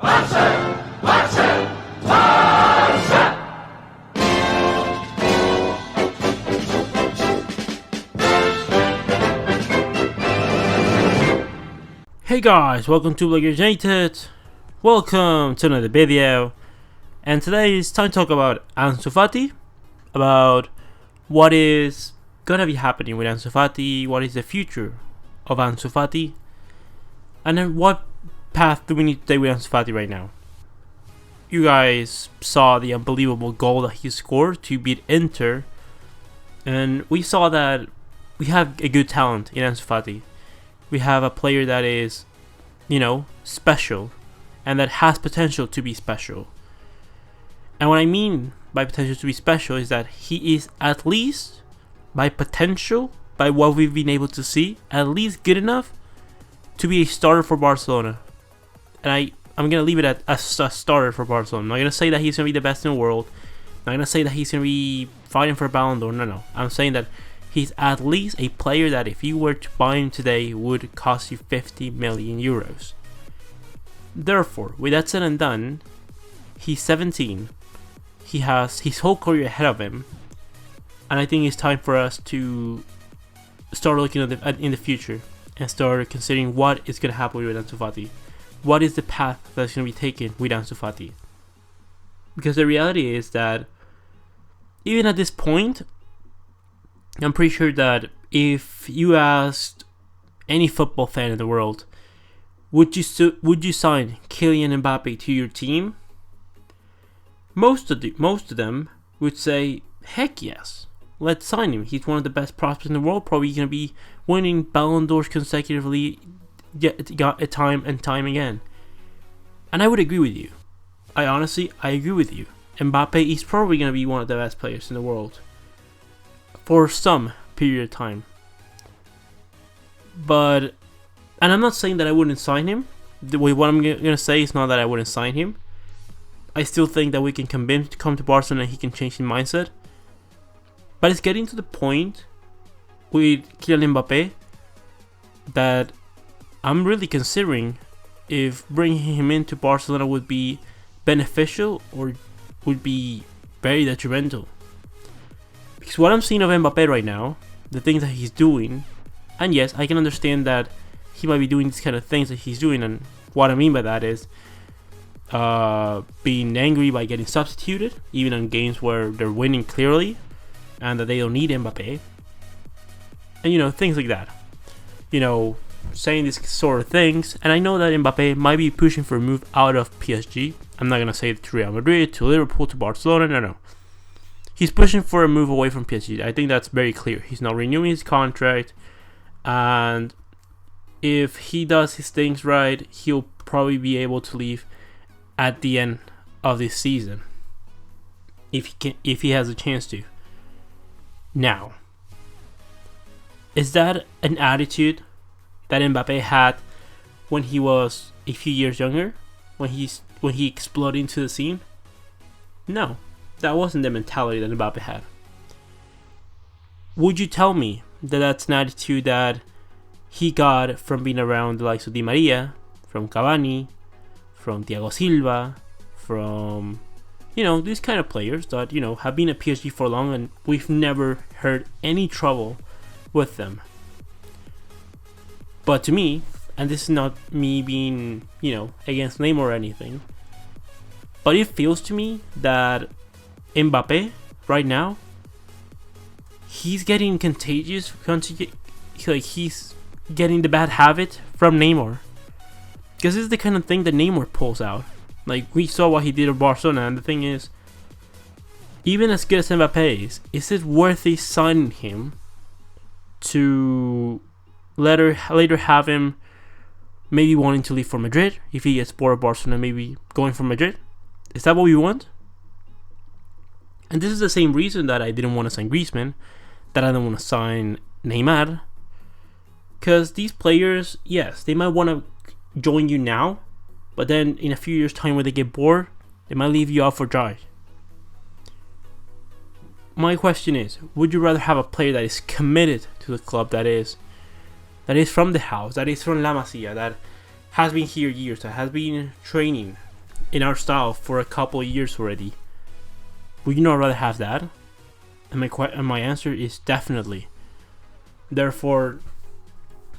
Hey guys, welcome to United. Welcome to another video. And today it's time to talk about Ansu Fati, about what is gonna be happening with Ansu Fati, what is the future of Ansu Fati, and then what path do we need to take with Ansu Fati right now. You guys saw the unbelievable goal that he scored to beat Inter, and we saw that we have a good talent in Ansu Fati. We have a player that is, special, and that has potential to be special. And what I mean by potential to be special is that he is, at least by potential, by what we've been able to see, at least good enough to be a starter for Barcelona. And I'm going to leave it at a starter for Barcelona. I'm not going to say that he's going to be the best in the world. I'm not going to say that he's going to be fighting for a Ballon d'Or. No. I'm saying that he's at least a player that if you were to buy him today would cost you 50 million euros. Therefore, with that said and done, he's 17. He has his whole career ahead of him. And I think it's time for us to start looking in the future and start considering what is going to happen with Ansu Fati. What is the path that's going to be taken with Ansu Fati? Because the reality is that even at this point, I'm pretty sure that if you asked any football fan in the world, would you sign Kylian Mbappe to your team? Most of them would say, heck yes, let's sign him. He's one of the best prospects in the world, probably going to be winning Ballon d'Ors consecutively, time and time again. And I would agree with you. I agree with you. Mbappe is probably going to be one of the best players in the world for some period of time. And I'm not saying that I wouldn't sign him. What I'm going to say is not that I wouldn't sign him. I still think that we can convince him to come to Barcelona and he can change his mindset. But it's getting to the point with Kylian Mbappe that I'm really considering if bringing him into Barcelona would be beneficial or would be very detrimental. Because what I'm seeing of Mbappe right now, the things that he's doing, and yes, I can understand that he might be doing these kind of things that he's doing, and what I mean by that is being angry by getting substituted, even in games where they're winning clearly, and that they don't need Mbappe, and things like that. Saying these sort of things, and I know that Mbappe might be pushing for a move out of PSG. I'm not gonna say to Real Madrid, to Liverpool, to Barcelona. No. He's pushing for a move away from PSG. I think that's very clear. He's not renewing his contract, and if he does his things right, he'll probably be able to leave at the end of this season, if he has a chance to. Now, is that an attitude that Mbappe had when he was a few years younger, when he exploded into the scene? No, that wasn't the mentality that Mbappe had. Would you tell me that that's an attitude that he got from being around the likes of Di Maria, from Cavani, from Thiago Silva, from these kind of players that have been at PSG for long and we've never heard any trouble with them? But to me, and this is not me being against Neymar or anything, but it feels to me that Mbappe right now, he's getting contagious. He's getting the bad habit from Neymar, because this is the kind of thing that Neymar pulls out. Like, we saw what he did at Barcelona, and the thing is, even as good as Mbappe is it worth it signing him to later have him maybe wanting to leave for Madrid if he gets bored of Barcelona, maybe going for Madrid? Is that what we want? And this is the same reason that I didn't want to sign Griezmann, that I don't want to sign Neymar, because these players, yes, they might want to join you now, but then in a few years' time when they get bored, they might leave you out for dry. My question is, would you rather have a player that is committed to the club, that is from the house, that is from La Masia, that has been here years, that has been training in our style for a couple of years already. Would you not rather have that? And my answer is definitely. Therefore,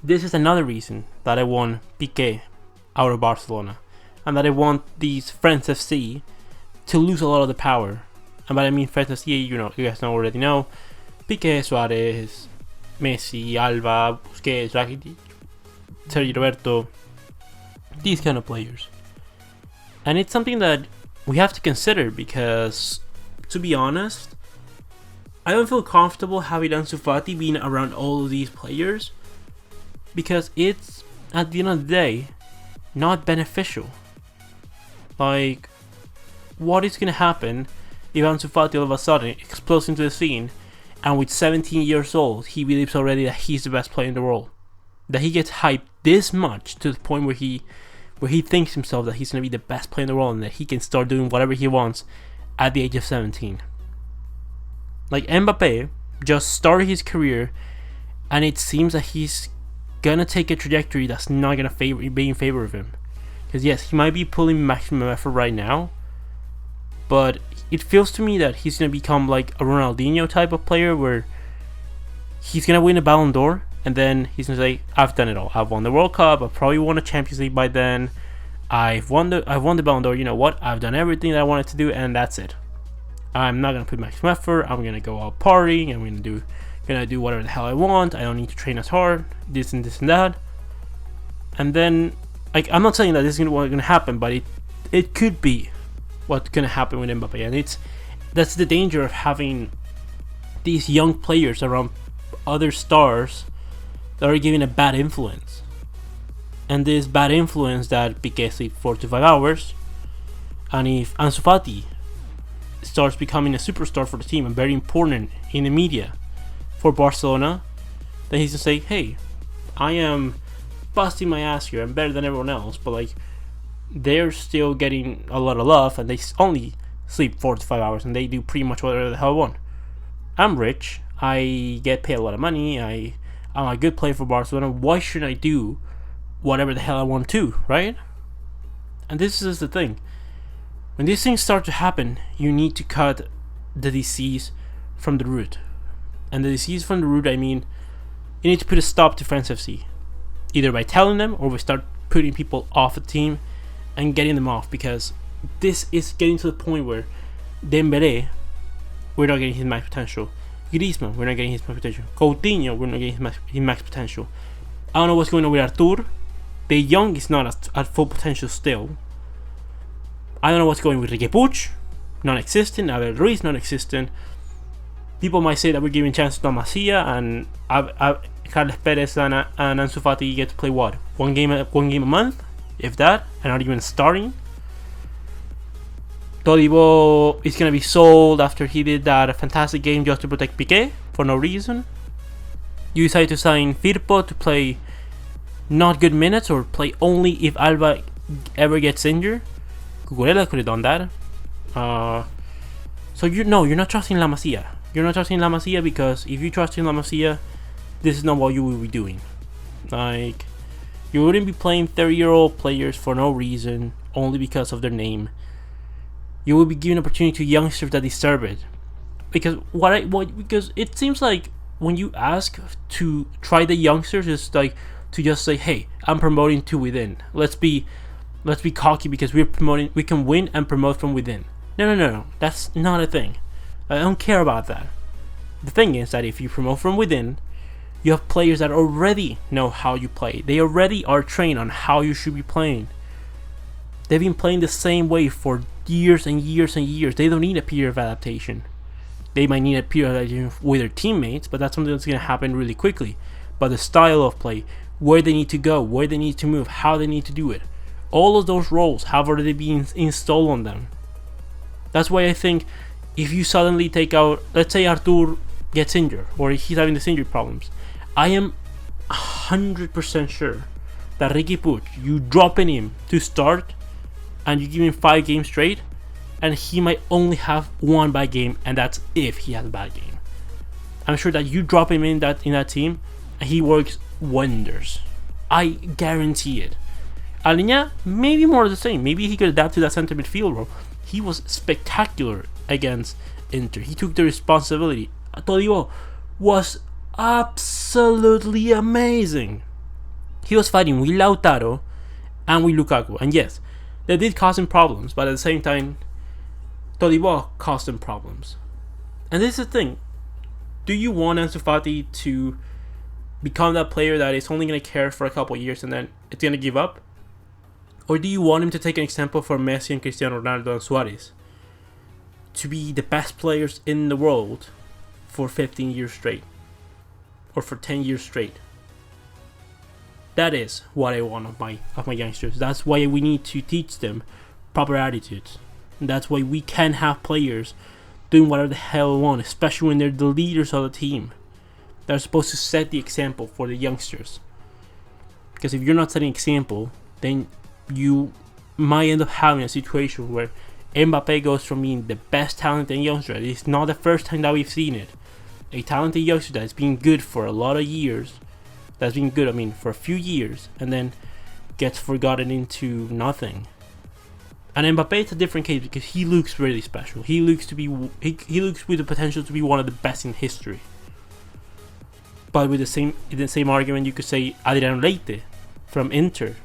this is another reason that I want Piqué out of Barcelona, and that I want these Friends FC to lose a lot of the power. And by I mean Friends FC, you guys already know, Piqué, Suarez, Messi, Alba, Busquets, Rakitic, Sergio Roberto, these kind of players. And it's something that we have to consider because, to be honest, I don't feel comfortable having Ansu Fati being around all of these players because it's, at the end of the day, not beneficial. Like, what is going to happen if Ansu Fati all of a sudden explodes into the scene and with 17 years old he believes already that he's the best player in the world? That he gets hyped this much to the point where he thinks himself that he's going to be the best player in the world and that he can start doing whatever he wants at the age of 17. Like, Mbappe just started his career, and it seems that he's gonna take a trajectory that's not gonna be in favor of him. Because yes, he might be pulling maximum effort right now, but it feels to me that he's gonna become like a Ronaldinho type of player, where he's gonna win a Ballon d'Or, and then he's gonna say, "I've done it all. I've won the World Cup. I've probably won a Champions League by then. I've won the Ballon d'Or. You know what? I've done everything that I wanted to do, and that's it. I'm not gonna put maximum effort. I'm gonna go out partying. I'm gonna do whatever the hell I want. I don't need to train as hard. This and that." And then, like, I'm not saying that this is what's gonna happen, but it could be what's gonna happen with Mbappe, and that's the danger of having these young players around other stars that are giving a bad influence. And this bad influence that Piqué sleeps 4 to 5 hours, and if Ansu Fati starts becoming a superstar for the team and very important in the media for Barcelona, then he's gonna say, "Hey, I am busting my ass here. I'm better than everyone else, but like, they're still getting a lot of love, and they only sleep 4 to 5 hours, and they do pretty much whatever the hell I want. I'm rich. I get paid a lot of money. I'm a good player for Barcelona. Why shouldn't I do whatever the hell I want to, right?" And this is the thing. When these things start to happen, you need to cut the disease from the root. And the disease from the root, I mean, you need to put a stop to Friends FC. Either by telling them, or we start putting people off the team and getting them off. Because this is getting to the point where Dembélé, we're not getting his max potential. Griezmann, we're not getting his max potential. Coutinho, we're not getting his max potential. I don't know what's going on with Artur. De Jong is not at full potential still. I don't know what's going with Ricky Puig, non-existent. Abel Ruiz, non-existent. People might say that we're giving chances to Masia, and Carles Perez and Ansu Fati get to play what? One game a month, if that, and not even starting. Todibo is gonna be sold after he did that fantastic game just to protect Piqué for no reason. You decide to sign Firpo to play not good minutes, or play only if Alba ever gets injured. Cucurella could have done that. So you're not trusting La Masia. You're not trusting La Masia, because if you trust in La Masia, this is not what you will be doing. Like, you wouldn't be playing 30-year-old players for no reason, only because of their name. You will be giving opportunity to youngsters that deserve it. Because because it seems like when you ask to try the youngsters, it's like to just say, "Hey, I'm promoting to within. Let's be cocky because we can win and promote from within." No. That's not a thing. I don't care about that. The thing is that if you promote from within, you have players that already know how you play. They already are trained on how you should be playing. They've been playing the same way for years and years and years. They don't need a period of adaptation. They might need a period of adaptation with their teammates, but that's something that's going to happen really quickly. But the style of play, where they need to go, where they need to move, how they need to do it, all of those roles have already been installed on them. That's why I think if you suddenly take out, let's say Artur gets injured, or he's having these injury problems, I am 100% sure that Ricky Puig, you dropping him to start, and you give him 5 games straight, and he might only have one bad game, and that's if he has a bad game. I'm sure that you drop him in that team, and he works wonders. I guarantee it. Aliña, maybe more of the same. Maybe he could adapt to that center midfield role. He was spectacular against Inter. He took the responsibility. Todibo was absolutely amazing. He was fighting with Lautaro and with Lukaku. And yes, they did cause him problems, but at the same time, Todibo caused him problems. And this is the thing. Do you want Ansu Fati to become that player that is only going to care for a couple of years and then it's going to give up? Or do you want him to take an example for Messi and Cristiano Ronaldo and Suarez to be the best players in the world for 15 years straight or for 10 years straight? That is what I want of my youngsters. That's why we need to teach them proper attitudes. And that's why we can have players doing whatever the hell they want, especially when they're the leaders of the team. They're supposed to set the example for the youngsters. Because if you're not setting example, then you might end up having a situation where Mbappe goes from being the best talented youngster. It's not the first time that we've seen it. A talented youngster that's been good for a lot of years, that's been good, for a few years, and then gets forgotten into nothing. And Mbappe is a different case because he looks really special. He looks he looks with the potential to be one of the best in history. But with in the same argument, you could say Adriano Leite from Inter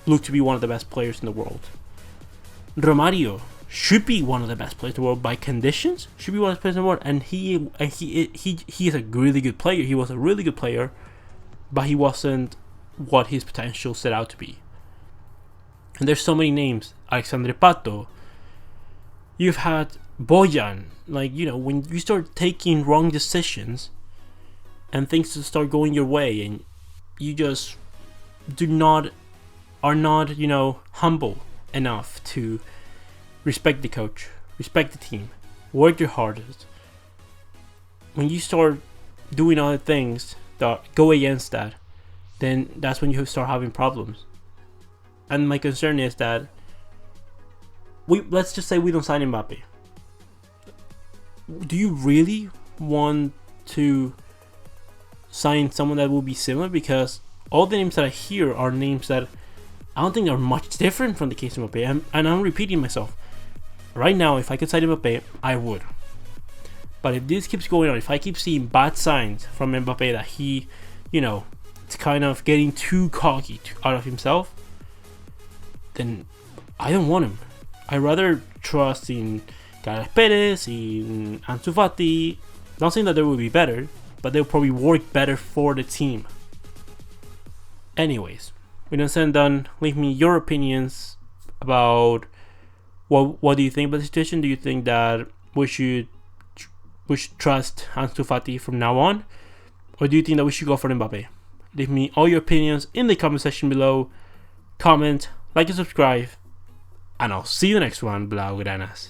looked to be one of the best players in the world. Romario should be one of the best players in the world by conditions. Should be one of the best players in the world, and he is a really good player. He was a really good player, but he wasn't what his potential set out to be. And there's so many names. Alexandre Pato. You've had Bojan. When you start taking wrong decisions and things just start going your way, and you just are not humble enough to respect the coach, respect the team, work your hardest. When you start doing other things that go against that, then that's when you start having problems. And my concern is that let's just say we don't sign Mbappe. Do you really want to sign someone that will be similar? Because all the names that I hear are names that I don't think are much different from the case of Mbappe. And I'm repeating myself. Right now, if I could sign Mbappe, I would. But if this keeps going on, if I keep seeing bad signs from Mbappe that he, it's kind of getting too cocky out of himself, then I don't want him. I rather trust in Carlos Perez, in Ansu Fati. Not saying that they will be better, but they'll probably work better for the team. Anyways, with that said done, leave me your opinions about what do you think about the situation. Do you think that we should trust Ansu Fati from now on, or do you think that we should go for Mbappe? Leave me all your opinions in the comment section below. Comment, like, and subscribe, and I'll see you in the next one, Blaugranas.